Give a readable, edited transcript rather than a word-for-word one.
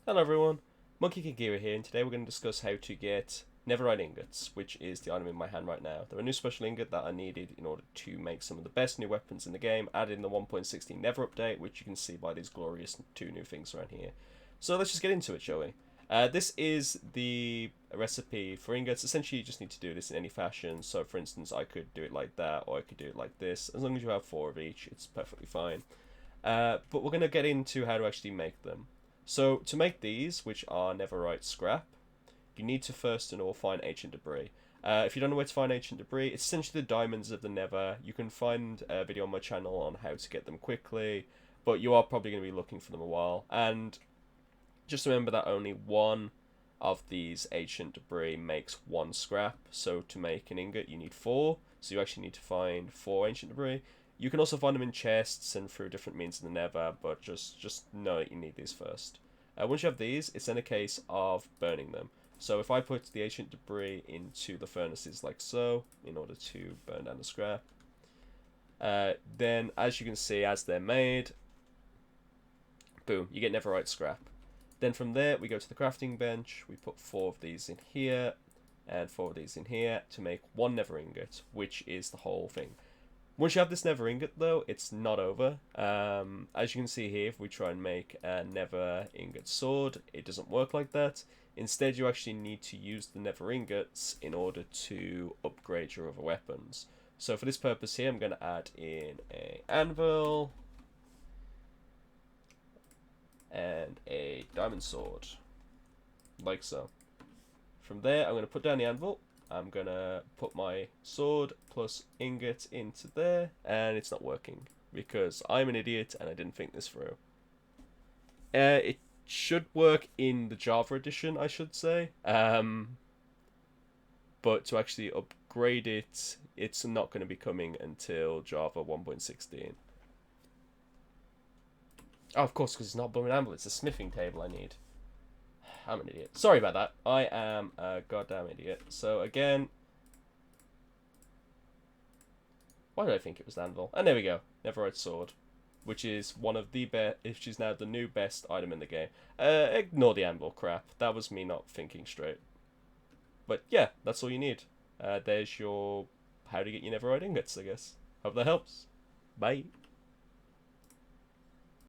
Hello everyone, MonkeyKingHero here, and today we're going to discuss how to get Netherite ingots, which is the item in my hand right now. They're a new special ingot that are needed in order to make some of the best new weapons in the game, added in the 1.16 Nether update, which you can see by these glorious two new things around here. So let's just get into it, shall we? This is the recipe for ingots. Essentially, you just need to do this in any fashion. So, for instance, I could do it like that, or I could do it like this. As long as you have 4 of each, it's perfectly fine. But we're going to get into how to actually make them. So to make these, which are Netherite scrap, you need to first and all find ancient debris. If you don't know where to find ancient debris, it's essentially the diamonds of the Nether. You can find a video on my channel on how to get them quickly, but you are probably going to be looking for them a while. And just remember that only one of these ancient debris makes 1 scrap. So to make an ingot, you need 4. So you actually need to find 4 ancient debris. You can also find them in chests and through different means in the Nether, but just know that you need these first. Once you have these, it's then a case of burning them. So if I put the ancient debris into the furnaces like so, in order to burn down the scrap, then as you can see, as they're made, boom, you get Netherite scrap. Then from there, we go to the crafting bench, we put 4 of these in here, and 4 of these in here to make 1 Nether ingot, which is the whole thing. Once you have this Nether ingot, though, it's not over. As you can see here, if we try and make a Nether ingot sword, it doesn't work like that. Instead, you actually need to use the Nether ingots in order to upgrade your other weapons. So for this purpose here, I'm going to add in a anvil and a diamond sword, like so. From there, I'm going to put down the anvil. I'm going to put my sword plus ingot into there, and it's not working because I'm an idiot and I didn't think this through. It should work in the Java edition, I should say, but to actually upgrade it, it's not going to be coming until Java 1.16. Oh, of course, because it's not blooming anvil, it's a smithing table I need. I'm an idiot. Sorry about that. I am a goddamn idiot. So again, why did I think it was the anvil? And there we go, Netherite sword, which is one of the best. Which is now the new best item in the game. Ignore the anvil crap. That was me not thinking straight. But yeah, that's all you need. There's your how to get your Netherite ingots, I guess. Hope that helps. Bye.